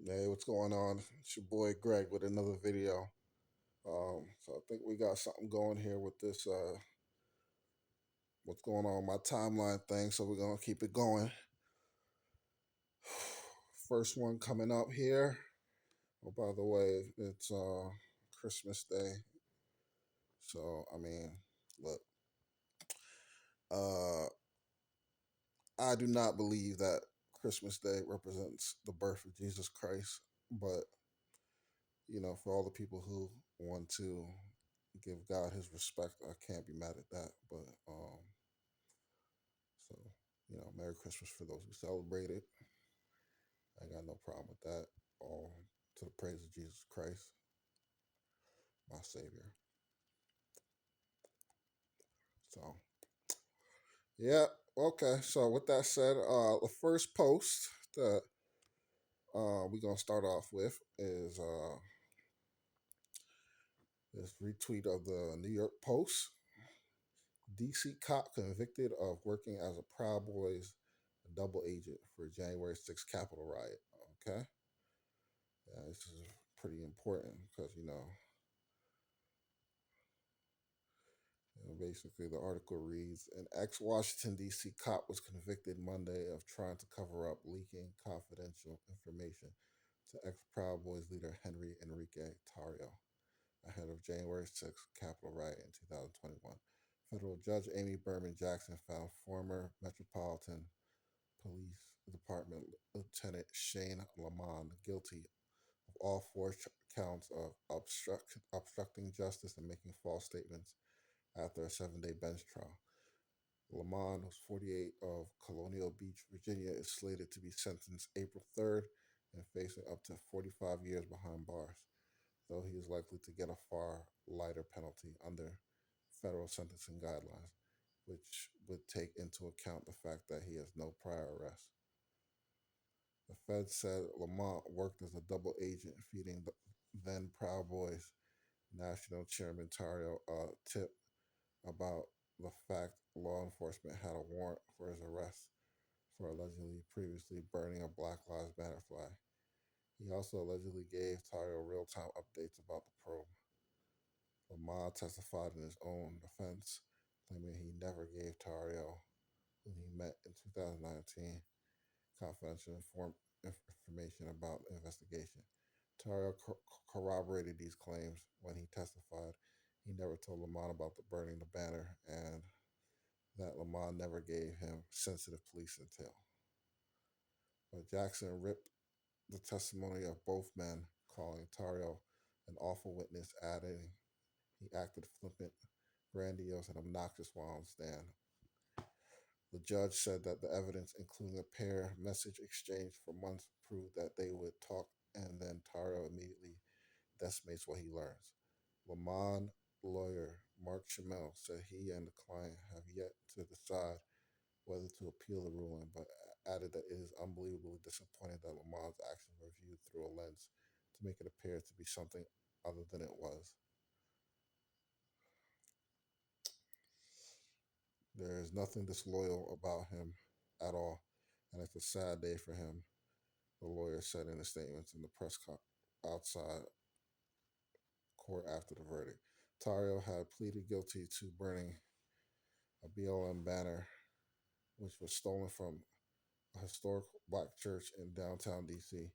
Hey, what's going on? It's your boy Greg with another video. So I think we got something going here with this what's going on my timeline thing, so we're gonna keep it going. First one coming up here. Oh, by the way, it's Christmas Day. So look, uh I do not believe that Christmas Day represents the birth of Jesus Christ, but for all the people who want to give God his respect, I can't be mad at that. But so Merry Christmas for those who celebrate it. I got no problem with that. All to the praise of Jesus Christ, my Savior. So yeah, okay. So with that said, the first post that we're gonna start off with is this retweet of the New York Post. DC cop convicted of working as a Proud Boys double agent for January 6th Capitol riot. Okay, yeah, this is pretty important because basically, the article reads: An ex Washington, D.C. cop was convicted Monday of trying to cover up leaking confidential information to ex Proud Boys leader Henry Enrique Tarrio ahead of January 6th Capitol riot in 2021. Federal Judge Amy Berman Jackson found former Metropolitan Police Department Lieutenant Shane Lamond guilty of all four counts of obstructing justice and making false statements after a 7-day bench trial. Lamond, who's 48, of Colonial Beach, Virginia, is slated to be sentenced April 3rd and facing up to 45 years behind bars, though he is likely to get a far lighter penalty under federal sentencing guidelines, which would take into account the fact that he has no prior arrests. The Fed said Lamont worked as a double agent, feeding the then Proud Boys National Chairman Tario a tip about the fact law enforcement had a warrant for his arrest for allegedly previously burning a Black Lives Matter flag. He also allegedly gave Tario real-time updates about the probe. Lamont testified in his own defense, claiming he never gave Tario, whom he met in 2019, confidential information about the investigation. Tario corroborated these claims when he testified. He never told Lamont about the burning the banner and that Lamont never gave him sensitive police intel. But Jackson ripped the testimony of both men, calling Tario an awful witness, adding he acted flippant, grandiose, and obnoxious while on stand. The judge said that the evidence, including a pair message exchanged for months, proved that they would talk, and then Tario immediately decimates what he learns. Lamont lawyer Mark Schimmel said he and the client have yet to decide whether to appeal the ruling, but added that it is unbelievably disappointing that Lamont's actions were viewed through a lens to make it appear to be something other than it was. There is nothing disloyal about him at all, and it's a sad day for him, the lawyer said in a statement in the outside court after the verdict. Tario had pleaded guilty to burning a BLM banner, which was stolen from a historic black church in downtown D.C.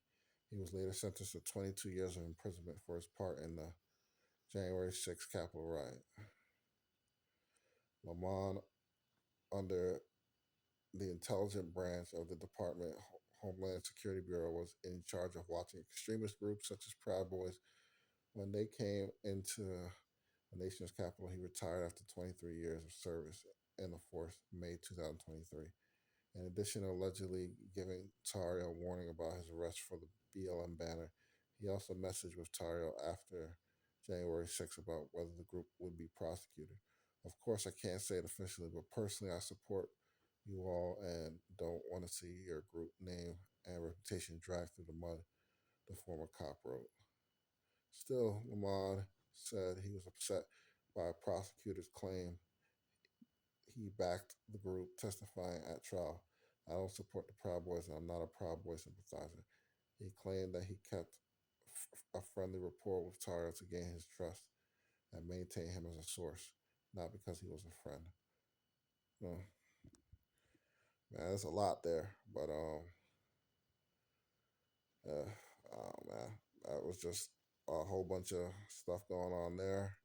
He was later sentenced to 22 years of imprisonment for his part in the January 6th Capitol riot. Lamont, under the intelligence branch of the Department Homeland Security Bureau, was in charge of watching extremist groups such as Proud Boys. When they came into the nation's capital, he retired after 23 years of service in the force, May 2023. In addition to allegedly giving Tario a warning about his arrest for the BLM banner, he also messaged with Tario after January 6th about whether the group would be prosecuted. Of course, I can't say it officially, but personally, I support you all and don't want to see your group name and reputation dragged through the mud, the former cop wrote. Still, Lamond said he was upset by a prosecutor's claim he backed the group, testifying at trial. I don't support the Proud Boys, and I'm not a Proud Boy sympathizer. He claimed that he kept a friendly rapport with Tara to gain his trust and maintain him as a source, not because he was a friend. Man, there's a lot there, but oh man, that was just a whole bunch of stuff going on there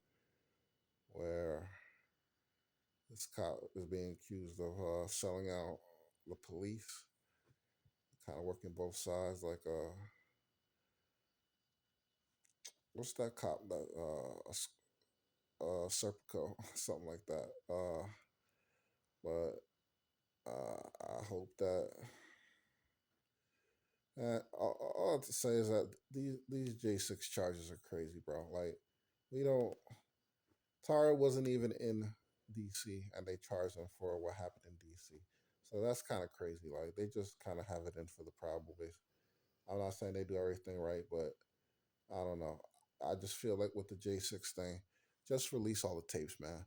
where this cop is being accused of selling out the police, kind of working both sides. Like, what's that cop that Serpico, something like that. But I hope that. All I have to say is that these J6 charges are crazy, bro. Like, we don't. Tara wasn't even in DC, and they charged him for what happened in DC. So that's kind of crazy. Like, they just kind of have it in for the Proud Boys. I'm not saying they do everything right, but I don't know. I just feel like with the J6 thing, just release all the tapes, man.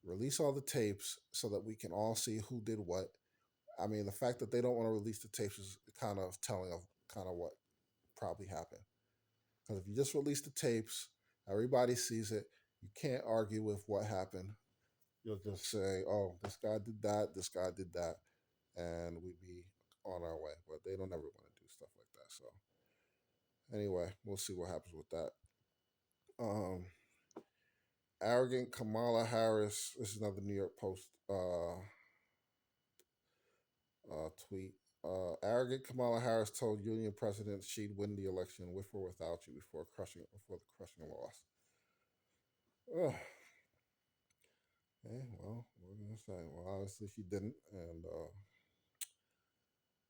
Release all the tapes so that we can all see who did what. I mean, the fact that they don't want to release the tapes is kind of telling of kind of what probably happened. Because if you just release the tapes, everybody sees it. You can't argue with what happened. You'll just say, "Oh, this guy did that. This guy did that," and we'd be on our way. But they don't ever want to do stuff like that. So anyway, we'll see what happens with that. Um, Arrogant Kamala Harris. This is another New York Post tweet. Arrogant Kamala Harris told Union president she'd win the election with or without you before the crushing loss. Ugh. Okay, well, what can I say? Well, obviously she didn't, and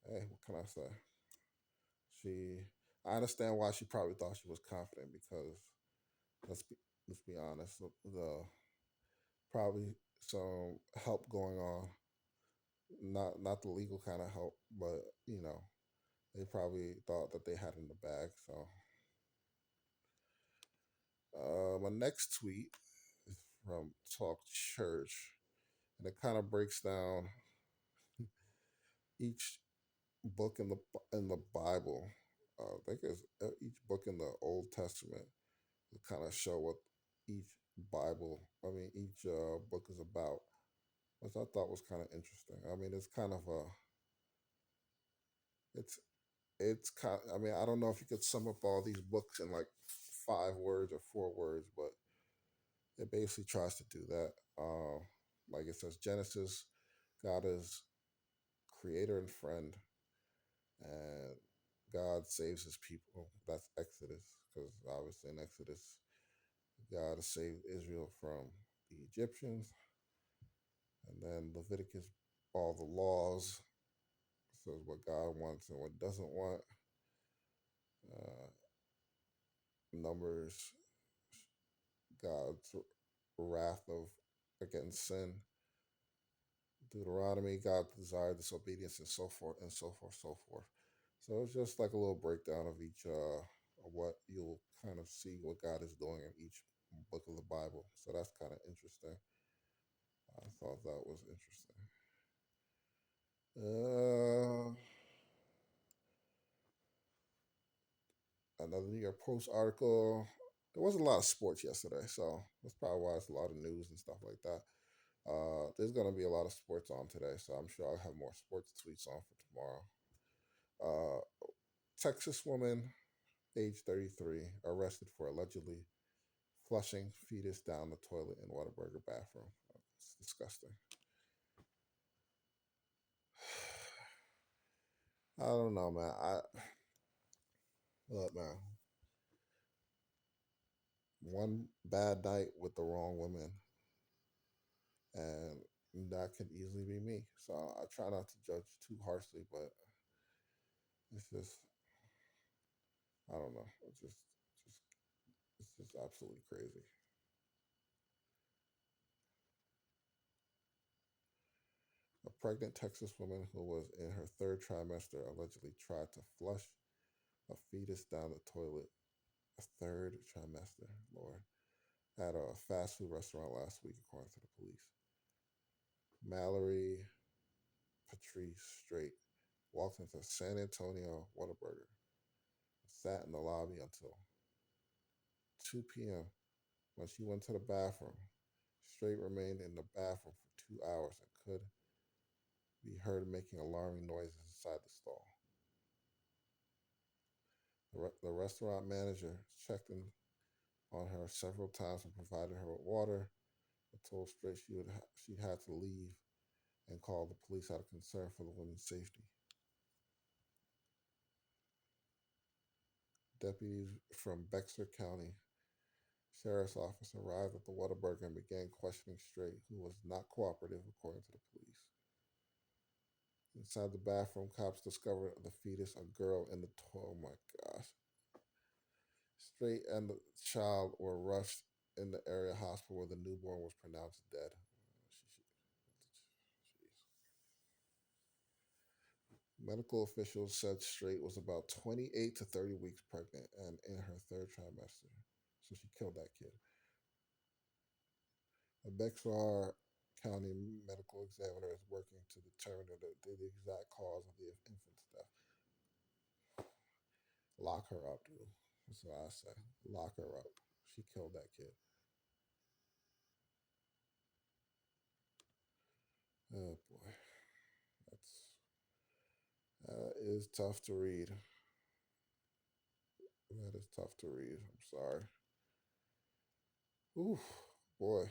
hey, what can I say? She, I understand why she probably thought she was confident because let's be let's be honest, the probably some help going on, not the legal kind of help, but they probably thought that they had in the bag. So my next tweet is from Talk Church, and it kind of breaks down each book in the Bible. I think it's each book in the Old Testament to kind of show what each each book is about, which I thought was kind of interesting. I mean, it's kind of a it's it's kind. I mean, I don't know if you could sum up all these books in like 5 words or 4 words, but it basically tries to do that. Like it says, Genesis, God is creator and friend, and God saves his people. That's Exodus, because obviously in Exodus, God saved Israel from the Egyptians. And then Leviticus, all the laws, says what God wants and what doesn't want. Uh, Numbers, God's wrath of against sin. Deuteronomy, God desired disobedience, and so forth, and so forth, so forth. So it's just like a little breakdown of each, of what you'll kind of see what God is doing in each book of the Bible. So that's kind of interesting. I thought that was interesting. Uh, Another New York Post article. There wasn't a lot of sports yesterday, so that's probably why it's a lot of news and stuff like that. There's going to be a lot of sports on today, so I'm sure I'll have more sports tweets on for tomorrow. Uh, Texas woman, age 33, arrested for allegedly flushing fetus down the toilet in Whataburger bathroom. It's disgusting. I don't know, man. Look, man. One bad night with the wrong woman, and that could easily be me. So I try not to judge too harshly, but it's just I don't know. Just it's just absolutely crazy. A pregnant Texas woman who was in her third trimester allegedly tried to flush a fetus down the toilet. A third trimester, Lord, at a fast food restaurant last week, according to the police. Mallory Patrice Straight walked into San Antonio Whataburger sat in the lobby until 2 p.m. when she went to the bathroom. Strait remained in the bathroom for 2 hours and could be heard making alarming noises inside the stall. The restaurant manager checked in on her several times and provided her with water, but told Strait she had to leave and called the police out of concern for the woman's safety. Deputies from Bexar County Sheriff's Office arrived at the Whataburger and began questioning Strait, who was not cooperative, according to the police. Inside the bathroom, cops discovered the fetus, a girl, in the toilet. Oh my gosh. Strait and the child were rushed in the area hospital where the newborn was pronounced dead. Medical officials said Strait was about 28 to 30 weeks pregnant and in her third trimester. So she killed that kid. A Bexar County medical examiner is working to determine the exact cause of the infant's death. Lock her up, dude. That's what I say. Lock her up. She killed that kid. Oh boy, that's that is tough to read. That is tough to read. I'm sorry. Oof, boy.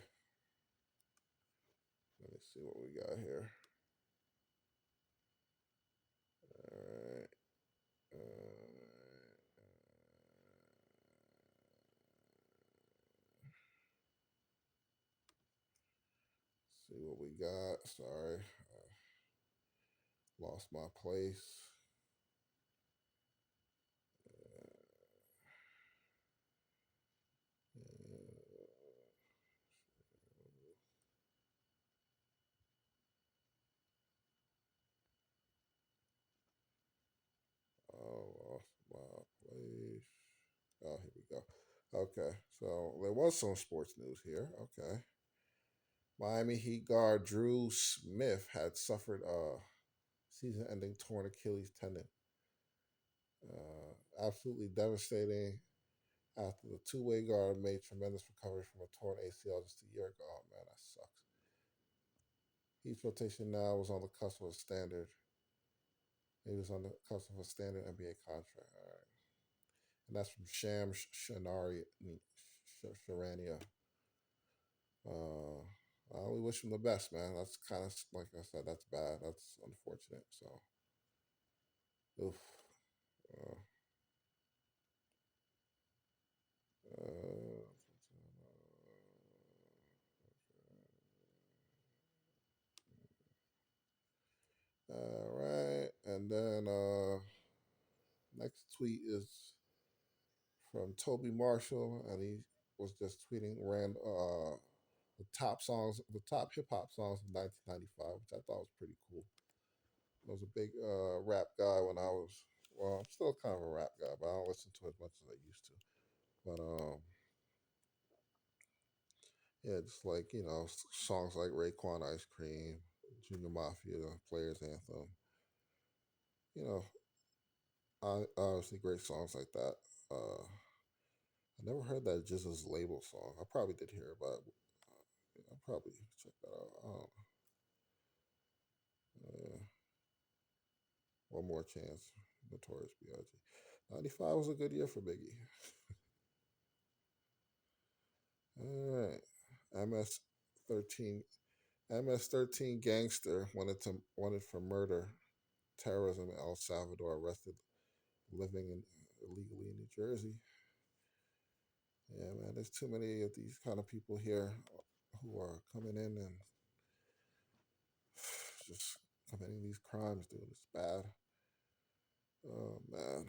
Let me see what we got here. All right. See what we got. Sorry, lost my place. Oh, lost my place. Oh, here we go. Okay, so there was some sports news here. Okay. Miami Heat guard Drew Smith had suffered a season ending torn Achilles tendon. Absolutely devastating after the two-way guard made tremendous recovery from a torn ACL just a year ago. Oh, man, that sucks. Heat's rotation now was on the cusp of a standard. He was on the cusp of a standard NBA contract. All right. And that's from Sham Sharania. Uh, I only wish him the best, man. That's kind of like I said. That's bad. That's unfortunate. So, oof. Uh, uh, all right, and then next tweet is from Toby Marshall, and he was just tweeting the top hip hop songs of 1995, which I thought was pretty cool. I was a big rap guy when I was, well, I'm still kind of a rap guy, but I don't listen to it as much as I used to. But yeah, just like songs like Raekwon Ice Cream, Junior Mafia, Players Anthem. You know, obviously great songs like that. I never heard that Jizz's label song. I probably did hear it, but I'll probably check that out. I don't know. One more chance. Notorious B.I.G. 95 was a good year for Biggie. All right. MS 13 MS-13 gangster wanted for murder, terrorism in El Salvador, arrested living illegally in New Jersey. Yeah, man, there's too many of these kind of people here who are coming in and just committing these crimes, dude. It's bad. Oh man.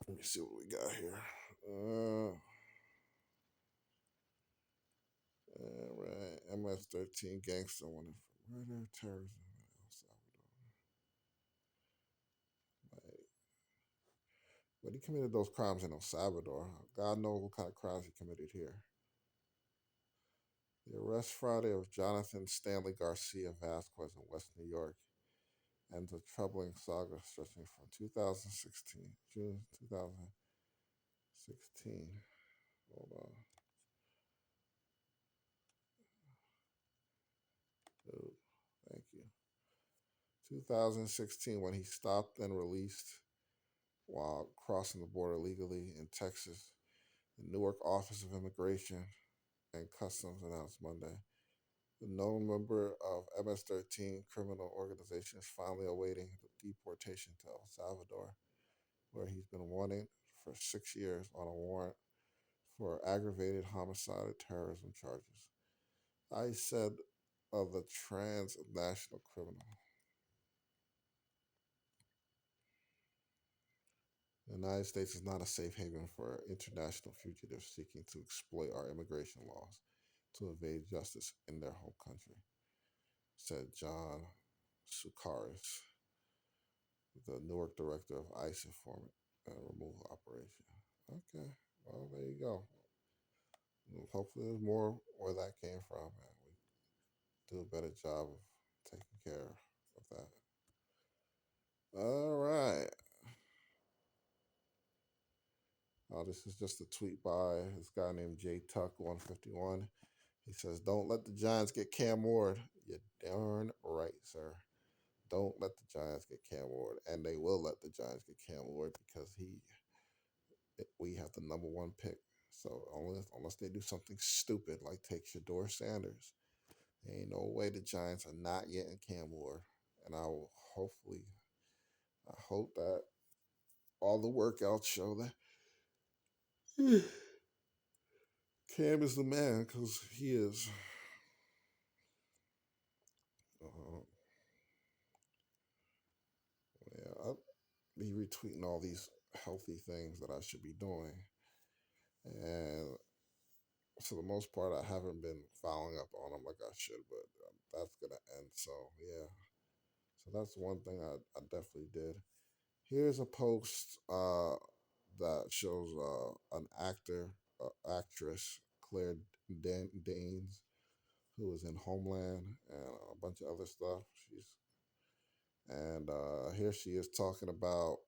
Let me see what we got here. All right. MS-13 gangster wanted for murder, terrorism in El Salvador. Like, but he committed those crimes in El Salvador. God knows what kind of crimes he committed here. The arrest Friday of Jonathan Stanley Garcia Vasquez in West New York ends a troubling saga stretching from 2016, June 2016. Hold on. Dude, thank you. 2016, when he stopped and released while crossing the border legally in Texas. The Newark Office of Immigration and Customs announced Monday. The known member of MS-13 criminal organization is finally awaiting deportation to El Salvador, where he's been wanted for 6 years on a warrant for aggravated homicide and terrorism charges. I said of the transnational criminal. The United States is not a safe haven for international fugitives seeking to exploit our immigration laws to evade justice in their home country, said John Sukaris, the Newark director of ICE Informant and Removal Operation. Okay, well, there you go. Hopefully, there's more where that came from, and we do a better job of taking care of that. All right. This is just a tweet by this guy named J Tuck 151. He says, "Don't let the Giants get Cam Ward." You're darn right, sir. Don't let the Giants get Cam Ward, and they will let the Giants get Cam Ward because we have the number one pick. So unless they do something stupid like take Shador Sanders, there ain't no way the Giants are not getting Cam Ward. And I hope that all the workouts show that Cam is the man because he is. Uh, yeah, I'll be retweeting all these healthy things that I should be doing, and for the most part, I haven't been following up on them like I should, but that's gonna end. So yeah, so that's one thing I definitely did. Here's a post that shows an actress, Claire Danes, who is in Homeland and a bunch of other stuff. Here she is talking about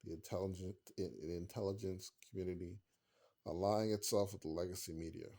the intelligence community aligning itself with the legacy media.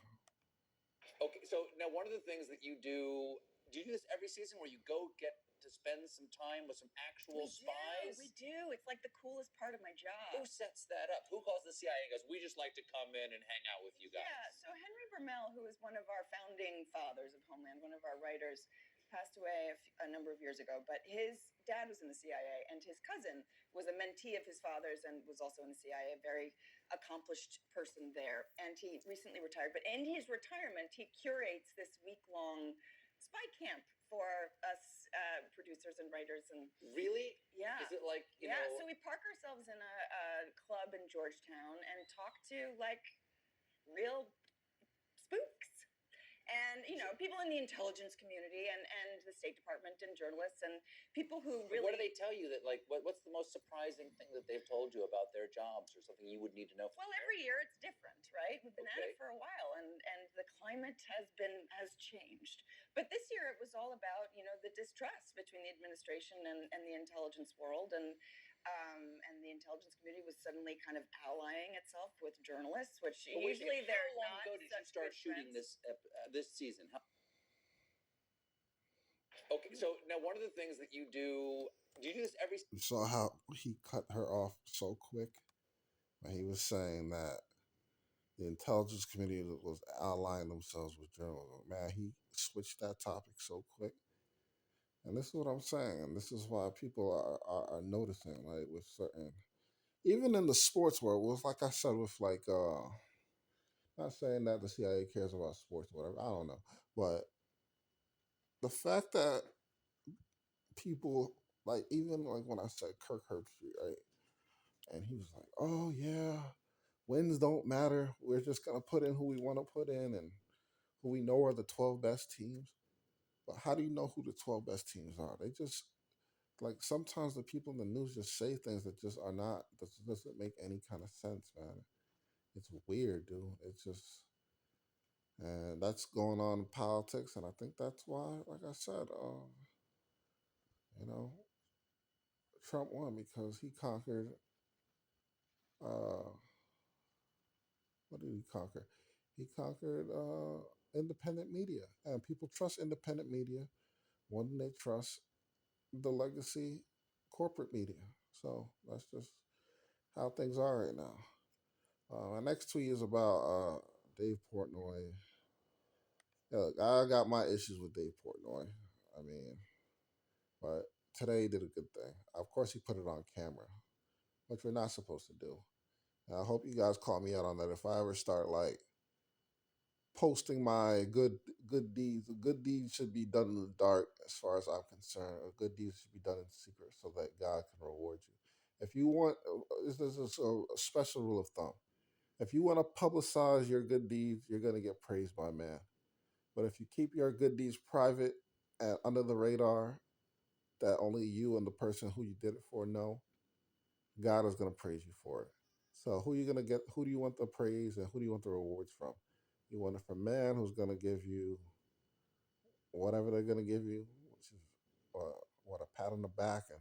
Okay, so now one of the things that you do you do this every season where you go get to spend some time with some actual spies? We do. It's like the coolest part of my job. Who sets that up? Who calls the CIA and goes, "We just like to come in and hang out with you guys"? Yeah, so Henry Vermel, who is one of our founding fathers of Homeland, one of our writers, passed away a number of years ago, but his dad was in the CIA, and his cousin was a mentee of his father's and was also in the CIA, a very accomplished person there. And he recently retired, but in his retirement, he curates this week-long spy camp for us producers and writers. And Really? yeah, Is it like so we park ourselves in a club in Georgetown and talk to like real spooks and people in the intelligence community and the State Department and journalists and people who really. What do they tell you that what's the most surprising thing that they've told you about their jobs or something you would need to know? Well, every year it's different, right? We've been at it for a while, and the climate has changed. But this year it was all about the distrust between the administration and the intelligence world, and the intelligence community was suddenly kind of allying itself with journalists, which usually they're not. How long ago did you start shooting this season? Okay, so now one of the things that you do you do this every? You saw how he cut her off so quick. He was saying that the intelligence community was allying themselves with journalism. Man, he switched that topic so quick. And this is what I'm saying, and this is why people are noticing, like with certain, even in the sports world, was like I said, with not saying that the CIA cares about sports or whatever, I don't know, but the fact that people like even like when I said Kirk Herbstreit, right, and he was like, "Oh yeah, wins don't matter. We're just gonna put in who we want to put in and who we know are the 12 best teams." But how do you know who the 12 best teams are? They just like sometimes the people in the news just say things that just are not that doesn't make any kind of sense, man. It's weird, dude. It's just and that's going on in politics, and I think that's why, like I said, You know, Trump won because he conquered. Uh, what did he conquer? He conquered independent media, and people trust independent media more than they trust the legacy corporate media. So that's just how things are right now. My next tweet is about Dave Portnoy. Yeah, look, I got my issues with Dave Portnoy. I mean, but today he did a good thing. Of course, he put it on camera, which we're not supposed to do. And I hope you guys call me out on that. If I ever start like posting my good deeds, good deeds should be done in the dark, as far as I'm concerned. A good deeds should be done in secret, so that God can reward you. If you want, this is a special rule of thumb. If you want to publicize your good deeds, you're going to get praised by man. But if you keep your good deeds private and under the radar, that only you and the person who you did it for know, God is going to praise you for it. So who you going to get? Who do you want the praise and who do you want the rewards from? You want it from man, who's going to give you whatever they're going to give you, which is what, a pat on the back and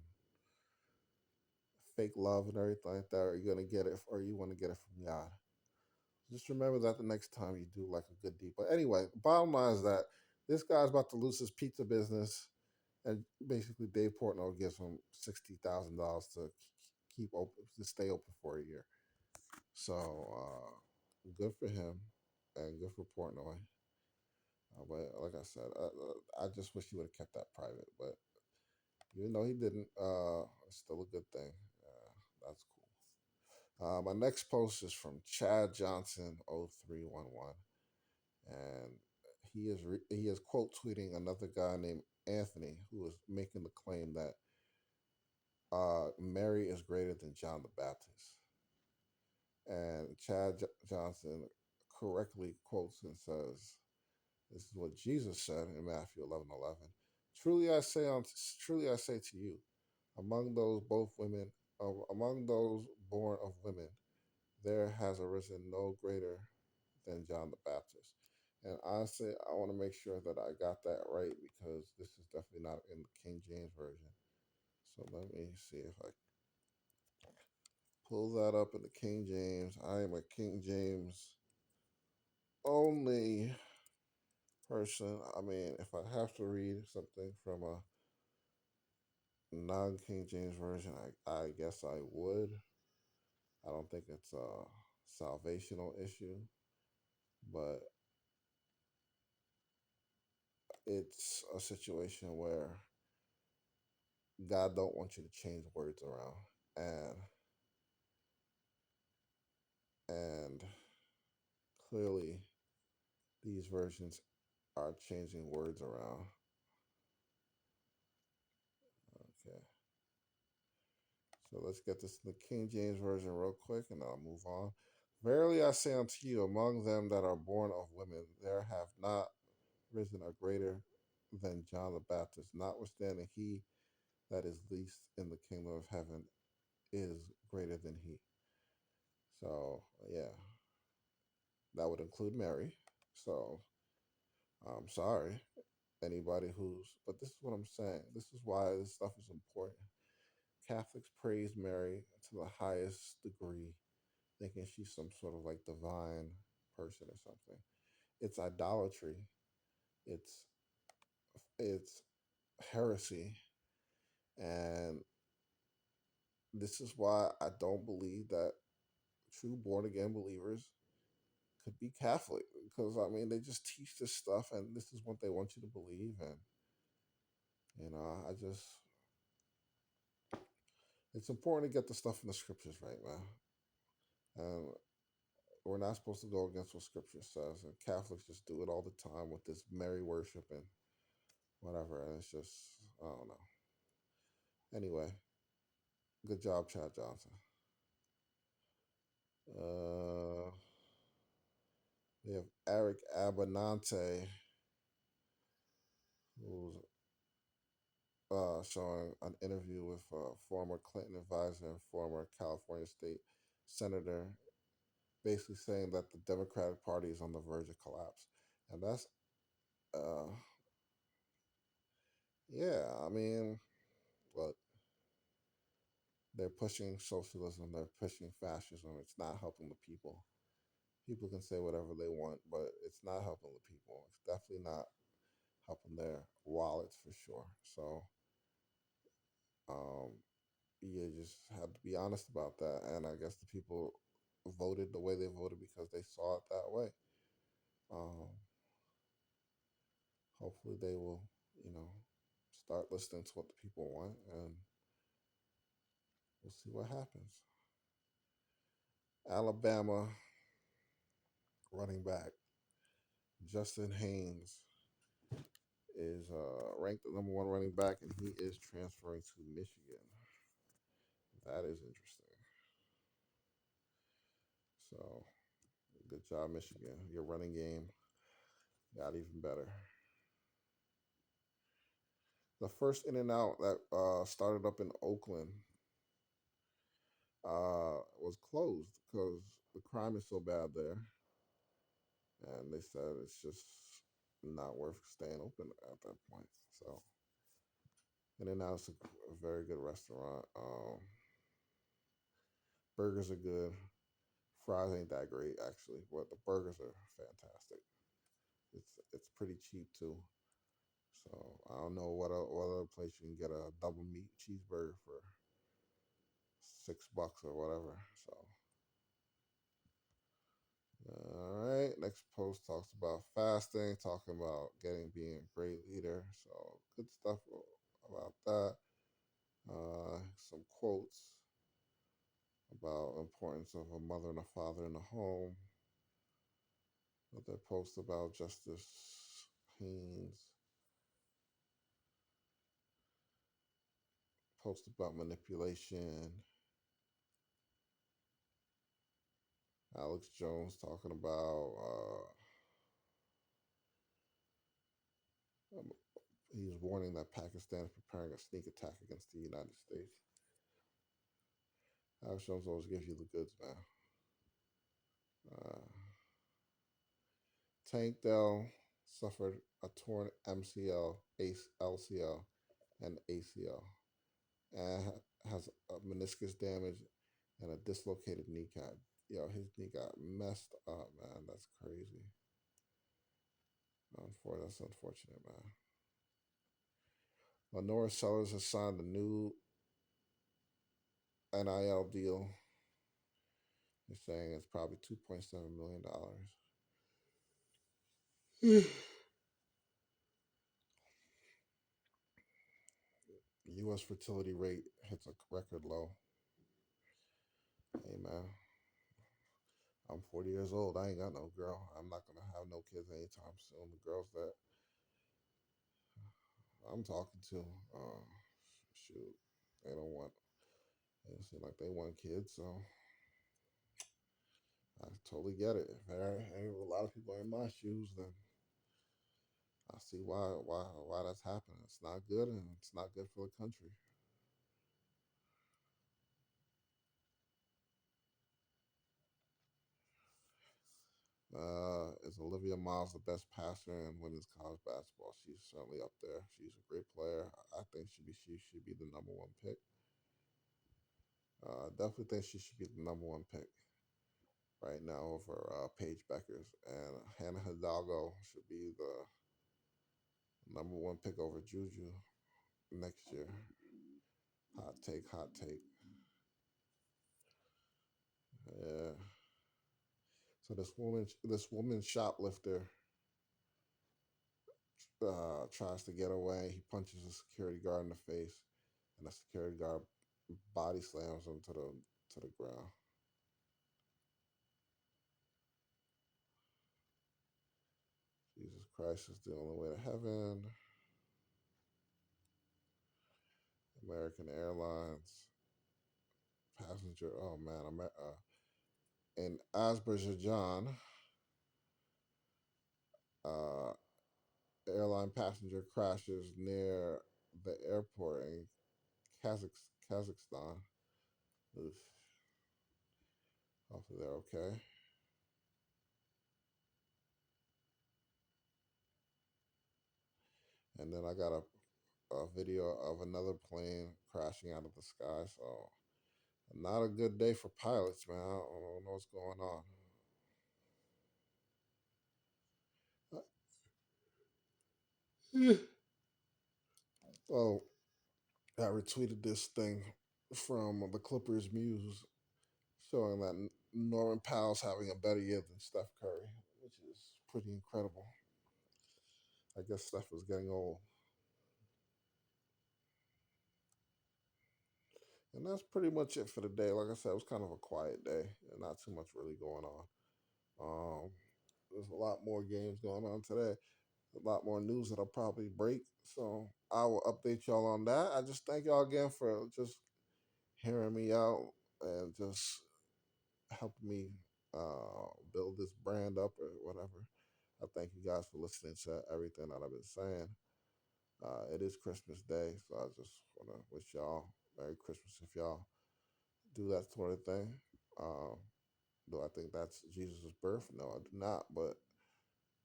fake love and everything like that, or you going to get it, or you want to get it from God. Just remember that the next time you do like a good deed. But anyway, bottom line is that this guy's about to lose his pizza business, and basically Dave Portnoy gives him $60,000 to keep open, to stay open for a year. So good for him, and good for Portnoy. But like I said, I just wish he would have kept that private. But even though he didn't, it's still a good thing. That's cool. My next post is from Chad Johnson 0311, and he is quote tweeting another guy named Anthony who is making the claim that Mary is greater than John the Baptist. And Johnson correctly quotes and says, "This is what Jesus said in Matthew 11:11. Truly I say to you, among those both women, among those born of women, there has arisen no greater than John the Baptist." And honestly, I want to make sure that I got that right because this is definitely not in the King James version. So let me see if I pull that up in the King James. I am a King James only person. I mean, if I have to read something from a non King James version, I guess I would. I don't think it's a salvational issue, but it's a situation where God don't want you to change words around, and clearly these versions are changing words around. Okay, so let's get this in the King James version real quick, and I'll move on. Verily I say unto you, among them that are born of women, there have not risen a greater than John the Baptist. Notwithstanding, he that is least in the kingdom of heaven is greater than he. So yeah, that would include Mary. So I'm sorry, anybody who's, but this is what I'm saying. This is why this stuff is important. Catholics praise Mary to the highest degree, thinking she's some sort of like divine person or something. It's idolatry. It's it's heresy, and this is why I don't believe that true born again believers could be Catholic, because I mean they just teach this stuff and this is what they want you to believe, and I just, it's important to get the stuff in the scriptures right, man. And we're not supposed to go against what scripture says, and Catholics just do it all the time with this Mary worship and whatever, and it's just, I don't know. Anyway, good job, Chad Johnson. Uh, we have Eric Abernante, who's showing an interview with former Clinton advisor and former California state senator, basically saying that the Democratic Party is on the verge of collapse. And that's, uh, yeah, I mean, but they're pushing socialism, they're pushing fascism. It's not helping the people. People can say whatever they want, but it's not helping the people. It's definitely not helping their wallets for sure. So, um, you just have to be honest about that. And I guess the people voted the way they voted because they saw it that way. Um, Hopefully, they will, you know, start listening to what the people want, and we'll see what happens. Alabama running back Justin Haynes is ranked the number one running back, and he is transferring to Michigan. That is interesting. So, good job, Michigan. Your running game got even better. The first In and Out that started up in Oakland was closed because the crime is so bad there, and they said it's just not worth staying open at that point. So, In and Out's a very good restaurant. Burgers are good. Fries ain't that great actually, but the burgers are fantastic. It's pretty cheap too. So I don't know what other place you can get a double meat cheeseburger for $6 or whatever. So all right, next post talks about fasting, talking about being a great leader. So good stuff about that. Some quotes about importance of a mother and a father in the home. Another post about Justice Haynes. Post about manipulation. Alex Jones talking about he's warning that Pakistan is preparing a sneak attack against the United States. Alex Jones always gives you the goods, man. Tank Dell suffered a torn MCL, LCL, and ACL, and has a meniscus damage and a dislocated kneecap. Yo, his knee got messed up, man. That's crazy. That's unfortunate, man. Lenora Sellers has signed a new NIL deal. They're saying it's probably $2.7 million. U.S. fertility rate hits a record low. Hey, man, I'm 40 years old. I ain't got no girl. I'm not going to have no kids anytime soon. The girls that I'm talking to, shoot, they don't want, they seem like they want kids, so I totally get it. If there ain't a lot of people in my shoes, then I see why that's happening. It's not good, and it's not good for the country. Is Olivia Miles the best passer in women's college basketball? She's certainly up there. She's a great player. I think she should be the number one pick. Definitely think she should be the number one pick right now over Paige Beckers, and Hannah Hidalgo should be the number one pick over Juju next year. Hot take, hot take. Yeah. So this woman shoplifter tries to get away. He punches a security guard in the face, and the security guard body slams him to the ground. Jesus Christ is the only way to heaven. American Airlines passenger. Oh man, in Azerbaijan, uh, airline passenger crashes near the airport in Kazakhstan. Oof. Hopefully they're okay. And then I got a video of another plane crashing out of the sky. So not a good day for pilots, man. I don't know what's going on. Oh, I retweeted this thing from the Clippers Muse showing that Norman Powell's having a better year than Steph Curry, which is pretty incredible. I guess Steph was getting old. And that's pretty much it for the day. Like I said, it was kind of a quiet day and not too much really going on. Um, there's a lot more games going on today, a lot more news that'll probably break. So I will update y'all on that. I just thank y'all again for just hearing me out and just helping me build this brand up or whatever. I thank you guys for listening to everything that I've been saying. It is Christmas Day, so I just want to wish y'all Merry Christmas if y'all do that sort of thing. Um, do I think that's Jesus' birth? No, I do not. But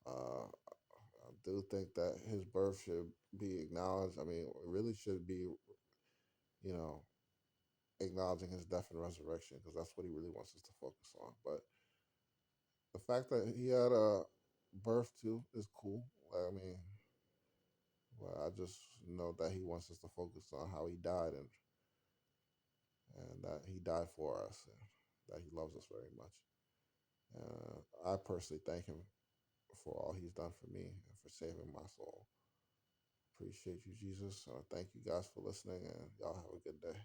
I do think that his birth should be acknowledged. I mean, it really should be, you know, acknowledging his death and resurrection because that's what he really wants us to focus on. But the fact that he had a birth too is cool. I mean, well, I just know that he wants us to focus on how he died and that he died for us and that he loves us very much. I personally thank him for all he's done for me and for saving my soul. Appreciate you, Jesus. Thank you guys for listening, and y'all have a good day.